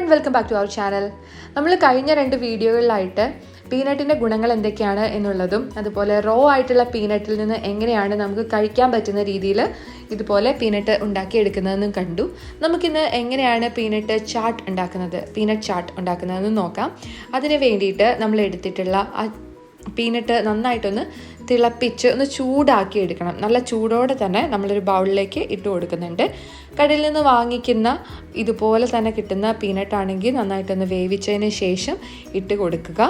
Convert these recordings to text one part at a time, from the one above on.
and welcome back to our channel. നമ്മൾ കഴിഞ്ഞ 2 വീഡിയോകളിലായിട്ട് പീനട്ടിന്റെ ഗുണങ്ങൾ എന്തൊക്കെയാണ് എന്നുള്ളതും അതുപോലെ റോ ആയിട്ടുള്ള പീനട്ടിൽ നിന്ന് എങ്ങനെയാണ് നമുക്ക് കഴിക്കാൻ പറ്റുന്ന രീതിയിൽ ഇതുപോലെ പീനട്ട് ഉണ്ടാക്കി എടുക്കുന്നതെന്നും കണ്ടു. നമുക്കിന്ന് എങ്ങനെയാണ് പീനട്ട് ചാട്ട് ഉണ്ടാക്കുന്നതെന്ന് നോക്കാം. അതിന് വേണ്ടിയിട്ട് നമ്മൾ എടുത്തിട്ടുള്ള പീനട്ട് നന്നായിട്ടൊന്ന് തിളപ്പിച്ച് ഒന്ന് ചൂടാക്കി എടുക്കണം. നല്ല ചൂടോടെ തന്നെ നമ്മളൊരു ബൗളിലേക്ക് ഇട്ട് കൊടുക്കുന്നുണ്ട്. കടയിൽ നിന്ന് വാങ്ങിക്കുന്ന ഇതുപോലെ തന്നെ കിട്ടുന്ന പീനട്ടാണെങ്കിൽ നന്നായിട്ടൊന്ന് വേവിച്ചതിന് ശേഷം ഇട്ട് കൊടുക്കുക.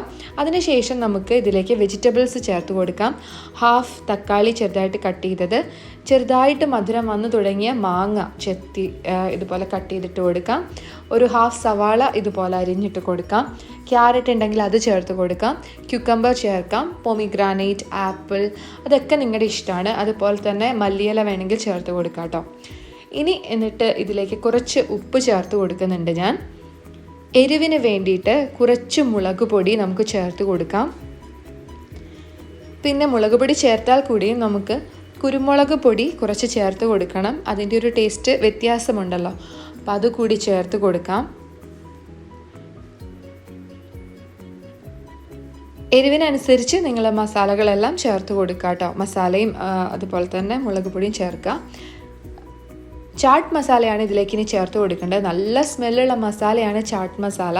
അതിനുശേഷം നമുക്ക് ഇതിലേക്ക് വെജിറ്റബിൾസ് ചേർത്ത് കൊടുക്കാം. ഹാഫ് തക്കാളി ചെറുതായിട്ട് കട്ട് ചെയ്തത്, ചെറുതായിട്ട് മധുരം വന്നു തുടങ്ങിയ മാങ്ങ ചെത്തി ഇതുപോലെ കട്ട് ചെയ്തിട്ട് കൊടുക്കാം. ഒരു ഹാഫ് സവാള ഇതുപോലെ അരിഞ്ഞിട്ട് കൊടുക്കാം. ക്യാരറ്റ് ഉണ്ടെങ്കിൽ അത് ചേർത്ത് കൊടുക്കാം. ക്യുക്കമ്പർ ചേർക്കാം. പൊമിഗ്രാനൈറ്റ്, ആപ്പിൾ, അതൊക്കെ നിങ്ങളുടെ ഇഷ്ടമാണ്. അതുപോലെ തന്നെ മല്ലിയില വേണമെങ്കിൽ ചേർത്ത് കൊടുക്കാം കേട്ടോ. എന്നിട്ട് ഇതിലേക്ക് കുറച്ച് ഉപ്പ് ചേർത്ത് കൊടുക്കുന്നുണ്ട് ഞാൻ. എരിവിന് വേണ്ടിയിട്ട് കുറച്ച് മുളക് പൊടി നമുക്ക് ചേർത്ത് കൊടുക്കാം. പിന്നെ മുളക് പൊടി ചേർത്താൽ കൂടിയും നമുക്ക് കുരുമുളക് പൊടി കുറച്ച് ചേർത്ത് കൊടുക്കണം. അതിൻ്റെ ഒരു ടേസ്റ്റ് വ്യത്യാസമുണ്ടല്ലോ, അപ്പം അതുകൂടി ചേർത്ത് കൊടുക്കാം. എരിവിനനുസരിച്ച് നിങ്ങൾ മസാലകളെല്ലാം ചേർത്ത് കൊടുക്കുക കേട്ടോ. മസാലയും അതുപോലെ തന്നെ മുളക് പൊടിയും ചേർക്കുക. ചാട്ട് മസാലയാണ് ഇതിലേക്ക് ഇനി ചേർത്ത് കൊടുക്കേണ്ടത്. നല്ല സ്മെല്ലുള്ള മസാലയാണ് ചാട്ട് മസാല.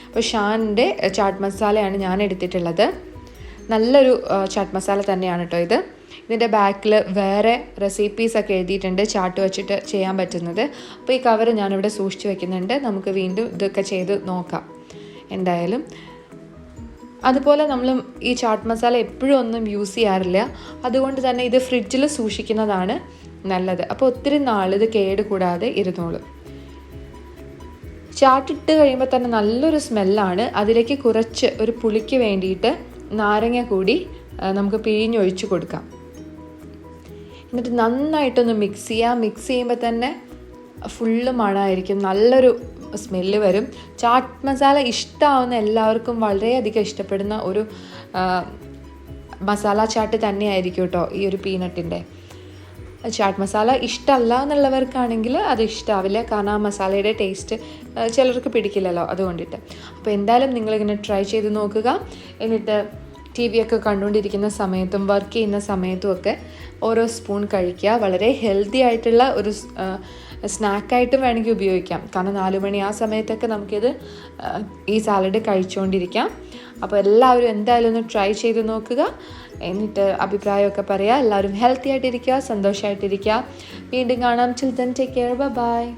അപ്പോൾ ഷാനിൻ്റെ ചാട്ട് മസാലയാണ് ഞാൻ എടുത്തിട്ടുള്ളത്. നല്ലൊരു ചാട്ട് മസാല തന്നെയാണ് കേട്ടോ ഇത്. ഇതിൻ്റെ ബാക്കിൽ വേറെ റെസിപ്പീസൊക്കെ എഴുതിയിട്ടുണ്ട് ചാട്ട് വെച്ചിട്ട് ചെയ്യാൻ പറ്റുന്നത്. അപ്പോൾ ഈ കവർ ഞാനിവിടെ സൂക്ഷിച്ച് വെക്കുന്നുണ്ട്. നമുക്ക് വീണ്ടും ഇതൊക്കെ ചെയ്ത് നോക്കാം എന്തായാലും. അതുപോലെ നമ്മൾ ഈ ചാട്ട് മസാല എപ്പോഴും ഒന്നും യൂസ് ചെയ്യാറില്ല. അതുകൊണ്ട് തന്നെ ഇത് ഫ്രിഡ്ജിൽ സൂക്ഷിക്കുന്നതാണ് നല്ലത്. അപ്പോൾ ഒത്തിരി നാൾ ഇത് കേട് കൂടാതെ ഇരുന്നോളും. ചാട്ടിട്ട് കഴിയുമ്പോൾ തന്നെ നല്ലൊരു സ്മെല്ലാണ്. അതിലേക്ക് കുറച്ച് ഒരു പുളിക്ക് വേണ്ടിയിട്ട് നാരങ്ങ കൂടി നമുക്ക് പിഴിഞ്ഞൊഴിച്ച് കൊടുക്കാം. എന്നിട്ട് നന്നായിട്ടൊന്ന് മിക്സ് ചെയ്യാം. മിക്സ് ചെയ്യുമ്പോൾ തന്നെ ഫുള്ള് മണമായിരിക്കും, നല്ലൊരു സ്മെല്ല് വരും. ചാട്ട് മസാല ഇഷ്ടമാവുന്ന എല്ലാവർക്കും വളരെയധികം ഇഷ്ടപ്പെടുന്ന ഒരു മസാല ചാട്ട് തന്നെയായിരിക്കും കേട്ടോ ഈ ഒരു പീനട്ടിൻ്റെ. ചാട്ട് മസാല ഇഷ്ടമല്ല എന്നുള്ളവർക്കാണെങ്കിൽ അത് ഇഷ്ടമാവില്ല, കാരണം ആ മസാലയുടെ ടേസ്റ്റ് ചിലർക്ക് പിടിക്കില്ലല്ലോ, അതുകൊണ്ടിട്ട്. അപ്പോൾ എന്തായാലും നിങ്ങളിങ്ങനെ ട്രൈ ചെയ്ത് നോക്കുക. എന്നിട്ട് ടി വി ഒക്കെ കണ്ടുകൊണ്ടിരിക്കുന്ന സമയത്തും വർക്ക് ചെയ്യുന്ന സമയത്തും ഒക്കെ ഓരോ സ്പൂൺ കഴിക്കുക. വളരെ ഹെൽത്തി ആയിട്ടുള്ള ഒരു സ്നാക്കായിട്ടും വേണമെങ്കിൽ ഉപയോഗിക്കാം. കാരണം 4 മണി ആ സമയത്തൊക്കെ നമുക്കിത് ഈ സാലഡ് കഴിച്ചുകൊണ്ടിരിക്കാം. അപ്പോൾ എല്ലാവരും എന്തായാലും ഒന്ന് ട്രൈ ചെയ്ത് നോക്കുക. എന്നിട്ട് അഭിപ്രായമൊക്കെ പറയുക. എല്ലാവരും ഹെൽത്തി ആയിട്ടിരിക്കുക, സന്തോഷമായിട്ടിരിക്കുക. വീണ്ടും കാണാം. Till then, take care. Bye bye.